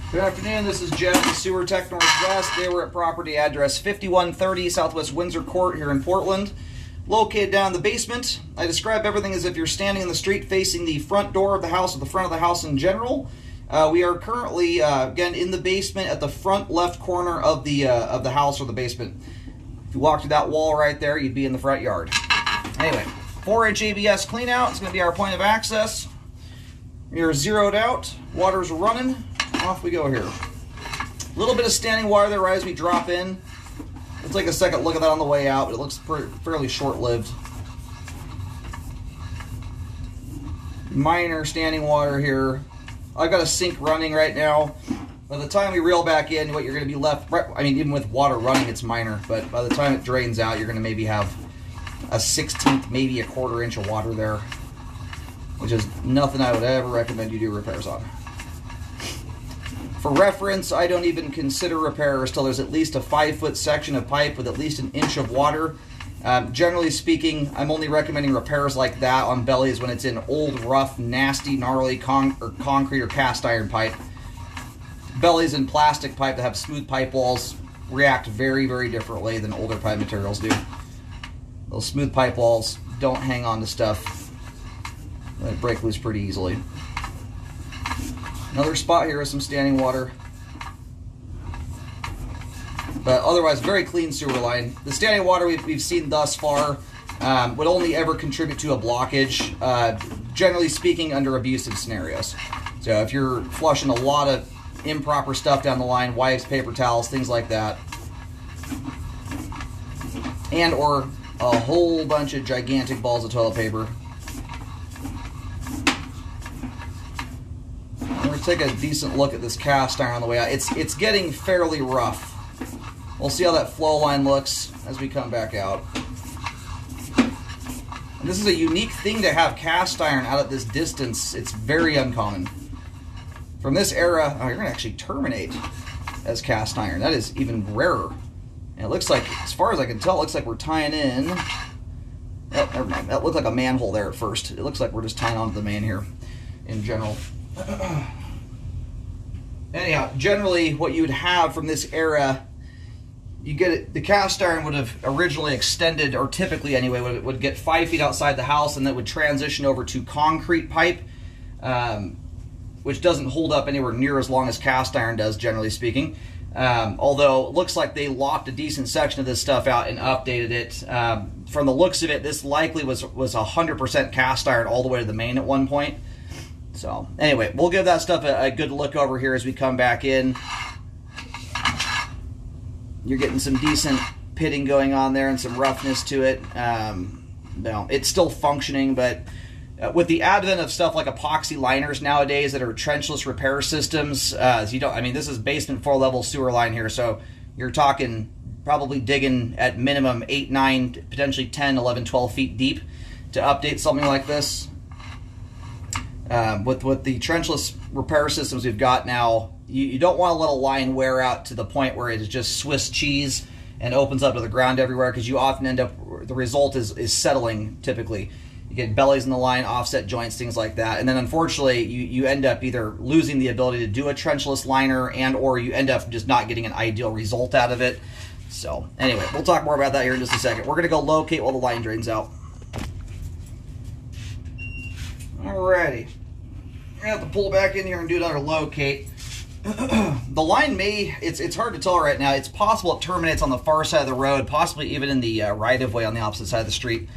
Good afternoon, this is Jeff with Sewer Tech Northwest. Today we're at property address 5130 Southwest Windsor Court here in Portland. Located down in the basement. I describe everything as if you're standing in the street facing the front door of the house or the front of the house in general. We are currently, again, in the basement at the front left corner of the house or the basement. If you walk through that wall right there, you'd be in the front yard. Anyway, 4-inch ABS clean out is going to be our point of access. We're zeroed out, water's running. Off we go here. A little bit of standing water there right as we drop in. We'll take a second look at that on the way out, but it looks fairly short-lived. Minor standing water here. I've got a sink running right now. By the time we reel back in, what you're going to be left, I mean, even with water running, it's minor, but by the time it drains out, you're going to maybe have a 1/16, maybe a 1/4 inch of water there, which is nothing I would ever recommend you do repairs on. For reference, I don't even consider repairs till there's at least a 5-foot section of pipe with at least an inch of water. Generally speaking, I'm only recommending repairs like that on bellies when it's in old, rough, nasty, gnarly concrete or cast iron pipe. Bellies in plastic pipe that have smooth pipe walls react very, very differently than older pipe materials do. Those smooth pipe walls don't hang on to stuff. They break loose pretty easily. Another spot here with some standing water. But otherwise, very clean sewer line. The standing water we've seen thus far would only ever contribute to a blockage, generally speaking, under abusive scenarios. So if you're flushing a lot of improper stuff down the line, wipes, paper towels, things like that, and or a whole bunch of gigantic balls of toilet paper. We're going to take a decent look at this cast iron on the way out. It's getting fairly rough. We'll see how that flow line looks as we come back out. And this is a unique thing to have cast iron out at this distance. It's very uncommon. From this era, you're going to actually terminate as cast iron. That is even rarer. And it looks like, as far as I can tell, it looks like we're tying in. Oh, never mind. That looked like a manhole there at first. It looks like we're just tying onto the main here in general. Anyhow, generally what you would have from this era, you get it, the cast iron would have originally extended, or typically anyway, would get 5 feet outside the house, and then would transition over to concrete pipe, which doesn't hold up anywhere near as long as cast iron does, generally speaking. Although it looks like they lopped a decent section of this stuff out and updated it. From the looks of it, this likely was 100% cast iron all the way to the main at one point. So anyway, we'll give that stuff a good look over here as we come back in. You're getting some decent pitting going on there and some roughness to it. No, it's still functioning, but with the advent of stuff like epoxy liners nowadays that are trenchless repair systems, this is basement 4-level sewer line here, so you're talking probably digging at minimum 8, 9, potentially 10, 11, 12 feet deep to update something like this. With the trenchless repair systems we've got now, you don't want to let a line wear out to the point where it is just Swiss cheese and opens up to the ground everywhere, because you often end up, the result is settling typically. You get bellies in the line, offset joints, things like that. And then unfortunately, you end up either losing the ability to do a trenchless liner, and or you end up just not getting an ideal result out of it. So anyway, we'll talk more about that here in just a second. We're going to go locate while the line drains out. Alrighty. We're going to have to pull back in here and do another locate. The line it's hard to tell right now. It's possible it terminates on the far side of the road, possibly even in the right-of-way on the opposite side of the street.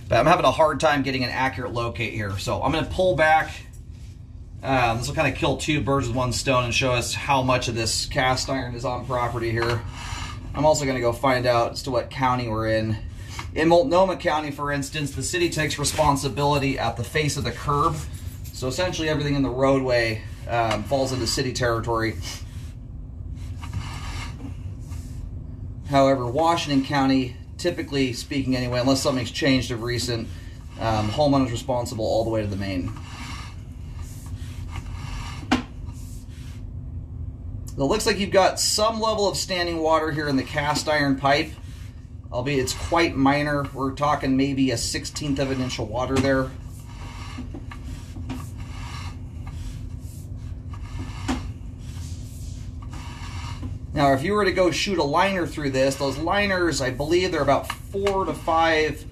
But I'm having a hard time getting an accurate locate here. So I'm going to pull back. This will kind of kill 2 birds with 1 stone and show us how much of this cast iron is on property here. I'm also going to go find out as to what county we're in. In Multnomah County, for instance, the city takes responsibility at the face of the curb. So essentially everything in the roadway falls into city territory. However, Washington County, typically speaking anyway, unless something's changed of recent, homeowner's responsible all the way to the main. It looks like you've got some level of standing water here in the cast iron pipe, albeit it's quite minor. We're talking maybe a 1/16 of an inch of water there. Now, if you were to go shoot a liner through this, those liners, I believe they're about 4 to 5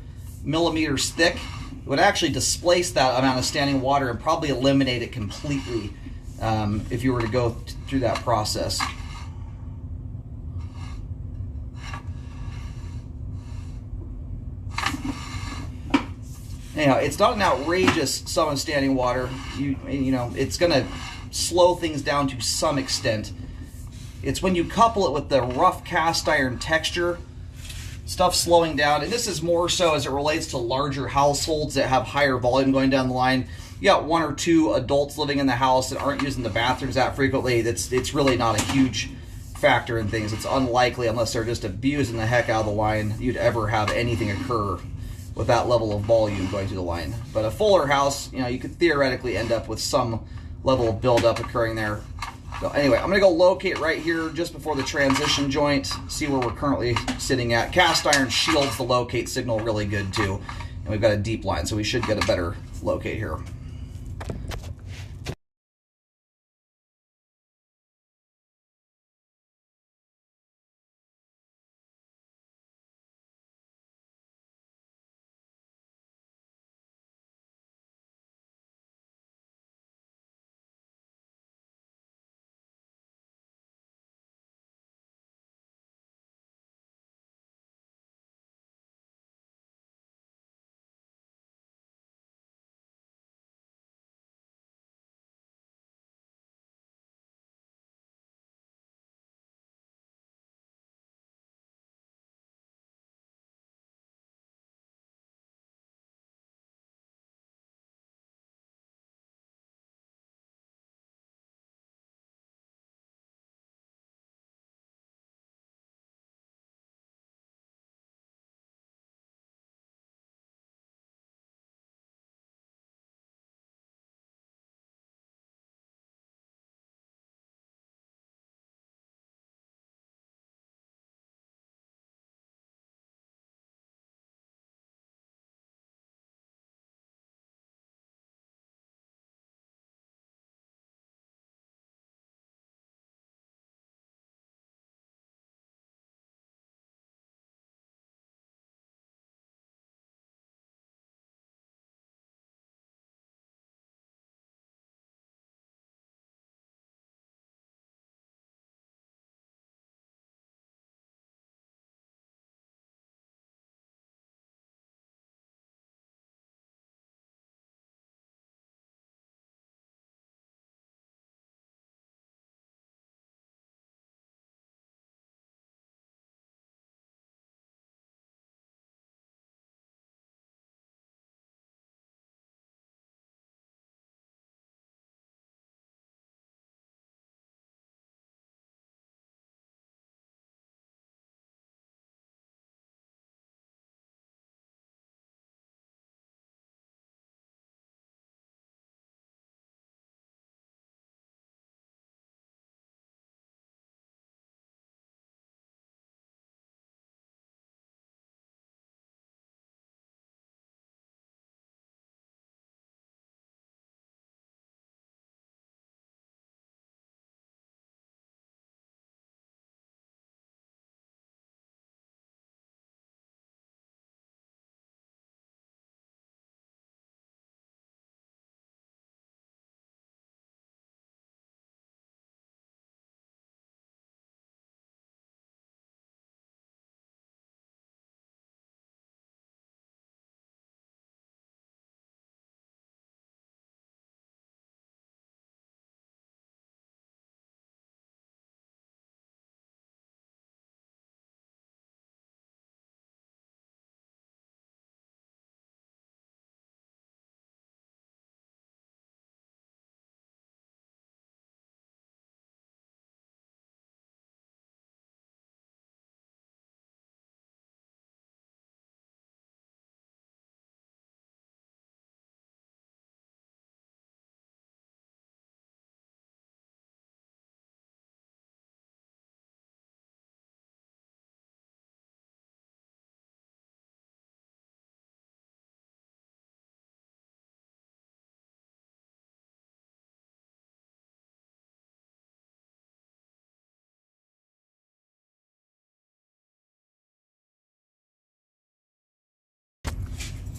millimeters thick. It would actually displace that amount of standing water and probably eliminate it completely if you were to go through that process. Anyhow, it's not an outrageous sum of standing water. You know, it's going to slow things down to some extent. It's when you couple it with the rough cast iron texture, stuff slowing down, and this is more so as it relates to larger households that have higher volume going down the line. You got 1 or 2 adults living in the house that aren't using the bathrooms that frequently. It's really not a huge factor in things. It's unlikely, unless they're just abusing the heck out of the line, you'd ever have anything occur with that level of volume going through the line. But a fuller house, you know, you could theoretically end up with some level of buildup occurring there. So anyway, I'm going to go locate right here just before the transition joint, see where we're currently sitting at. Cast iron shields the locate signal really good too. And we've got a deep line, so we should get a better locate here.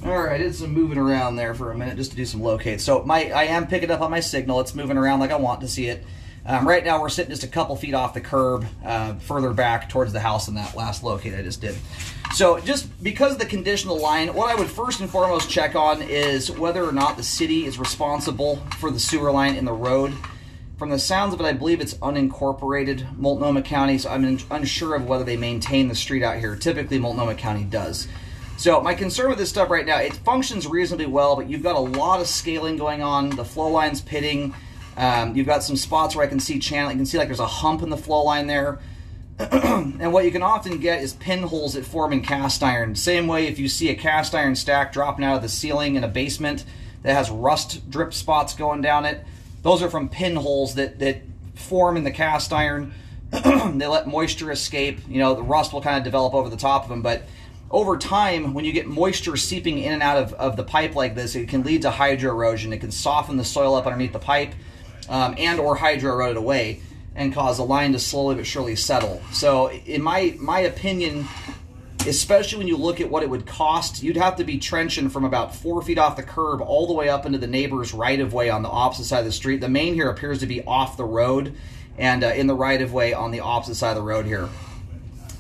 All right, I did some moving around there for a minute just to do some locate. So I am picking up on my signal. It's moving around like I want to see it. Right now we're sitting just a couple feet off the curb, further back towards the house than that last locate I just did. So just because of the condition of the line, what I would first and foremost check on is whether or not the city is responsible for the sewer line in the road. From the sounds of it, I believe it's unincorporated Multnomah County, so I'm unsure of whether they maintain the street out here. Typically, Multnomah County does. So my concern with this stuff right now, it functions reasonably well, but you've got a lot of scaling going on. The flow line's pitting. You've got some spots where I can see channel. You can see like there's a hump in the flow line there. And what you can often get is pinholes that form in cast iron. Same way if you see a cast iron stack dropping out of the ceiling in a basement that has rust drip spots going down it. Those are from pinholes that form in the cast iron. They let moisture escape. You know, the rust will kind of develop over the top of them, but over time, when you get moisture seeping in and out of the pipe like this, it can lead to hydro erosion. It can soften the soil up underneath the pipe and or hydro erode it away and cause the line to slowly but surely settle. So in my opinion, especially when you look at what it would cost, you'd have to be trenching from about 4 feet off the curb all the way up into the neighbor's right-of-way on the opposite side of the street. The main here appears to be off the road and in the right-of-way on the opposite side of the road here.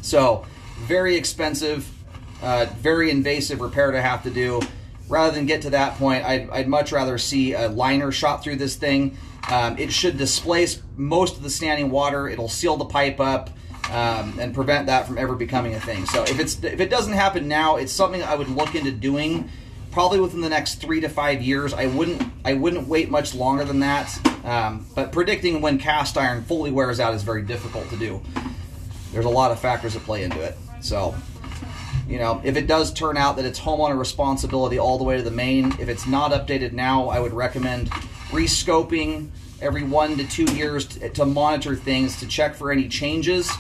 So very expensive. Very invasive repair to have to do. Rather than get to that point, I'd much rather see a liner shot through this thing. It should displace most of the standing water. It'll seal the pipe up and prevent that from ever becoming a thing. So if it doesn't happen now, it's something I would look into doing probably within the next 3 to 5 years. I wouldn't wait much longer than that. But predicting when cast iron fully wears out is very difficult to do. There's a lot of factors that play into it. So, you know, if it does turn out that it's homeowner responsibility all the way to the main, if it's not updated now, I would recommend rescoping every 1 to 2 years to monitor things, to check for any changes.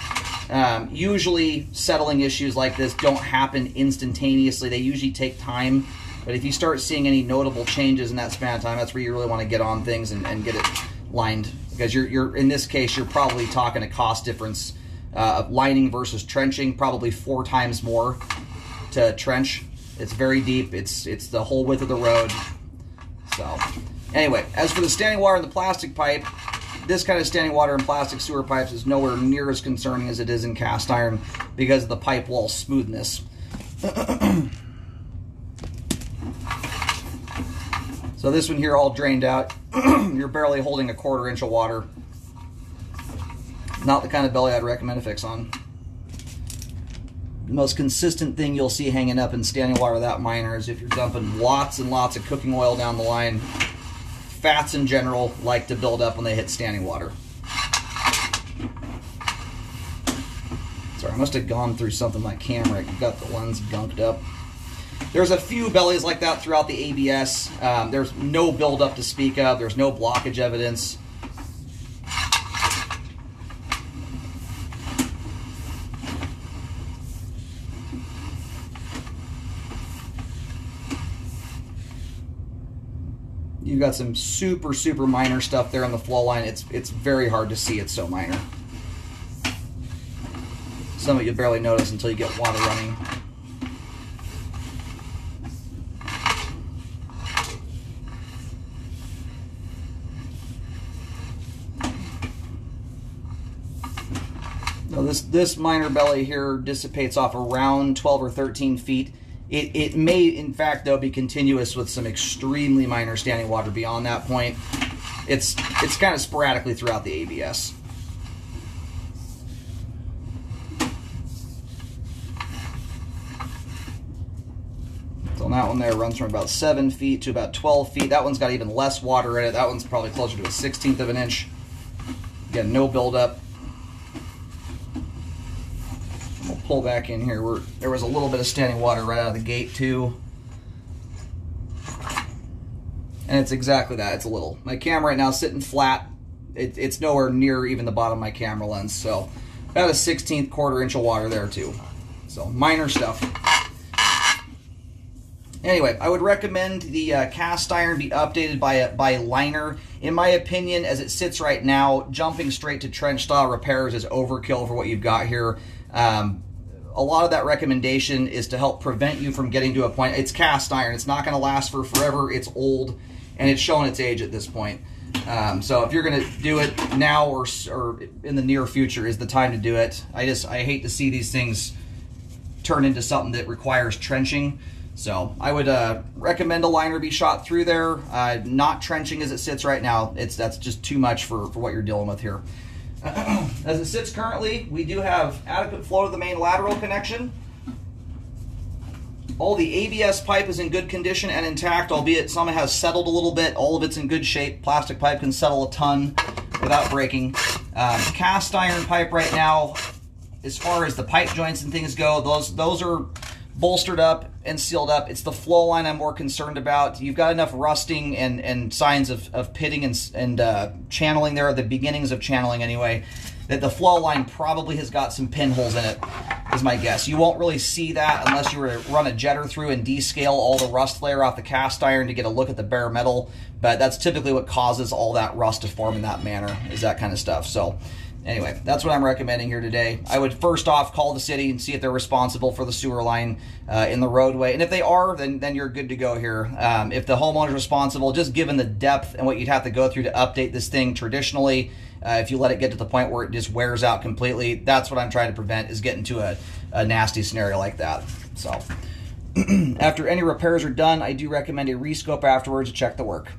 Usually settling issues like this don't happen instantaneously. They usually take time. But if you start seeing any notable changes in that span of time, that's where you really want to get on things and get it lined. Because you're in this case, you're probably talking a cost difference of lining versus trenching, probably 4 times more to trench. It's very deep. It's the whole width of the road. So anyway, as for the standing water in the plastic pipe, this kind of standing water in plastic sewer pipes is nowhere near as concerning as it is in cast iron because of the pipe wall smoothness. So this one here all drained out. You're barely holding a 1/4 inch of water. Not the kind of belly I'd recommend a fix on. The most consistent thing you'll see hanging up in standing water without miner is if you're dumping lots and lots of cooking oil down the line. Fats in general like to build up when they hit standing water. Sorry, I must have gone through something my camera. I got the lens gunked up. There's a few bellies like that throughout the ABS. There's no buildup to speak of. There's no blockage evidence. You've got some super, super minor stuff there on the flow line. It's very hard to see. It's so minor. Some of you barely notice until you get water running. Now this minor belly here dissipates off around 12 or 13 feet. It may, in fact, though, be continuous with some extremely minor standing water beyond that point. It's kind of sporadically throughout the ABS. So on that one there runs from about 7 feet to about 12 feet. That one's got even less water in it. That one's probably closer to a 1/16 of an inch. Again, no buildup. We'll pull back in here where there was a little bit of standing water right out of the gate too. And it's exactly that, it's a little. My camera right now is sitting flat. It's nowhere near even the bottom of my camera lens. So about a 1/16, 1/4 inch of water there too. So minor stuff. Anyway, I would recommend the cast iron be updated by a liner. In my opinion, as it sits right now, jumping straight to trench style repairs is overkill for what you've got here. a lot of that recommendation is to help prevent you from getting to a point. It's cast iron. It's not going to last for forever. It's old, and it's showing its age at this point. So if you're going to do it now or in the near future is the time to do it. I hate to see these things turn into something that requires trenching. So I would recommend a liner be shot through there. Not trenching as it sits right now. That's just too much for what you're dealing with here. As it sits currently, we do have adequate flow to the main lateral connection. All the ABS pipe is in good condition and intact, albeit some has settled a little bit. All of it's in good shape. Plastic pipe can settle a ton without breaking. Cast iron pipe right now, as far as the pipe joints and things go, those are bolstered up and sealed up. It's the flow line I'm more concerned about. You've got enough rusting and signs of pitting and channeling there, the beginnings of channeling anyway, that the flow line probably has got some pinholes in it, is my guess. You won't really see that unless you were to run a jetter through and descale all the rust layer off the cast iron to get a look at the bare metal, but that's typically what causes all that rust to form in that manner, is that kind of stuff. So anyway, that's what I'm recommending here today. I would first off call the city and see if they're responsible for the sewer line in the roadway. And if they are, then you're good to go here. If the homeowner's responsible, just given the depth and what you'd have to go through to update this thing traditionally, if you let it get to the point where it just wears out completely, that's what I'm trying to prevent, is getting to a nasty scenario like that. So after any repairs are done, I do recommend a rescope afterwards to check the work.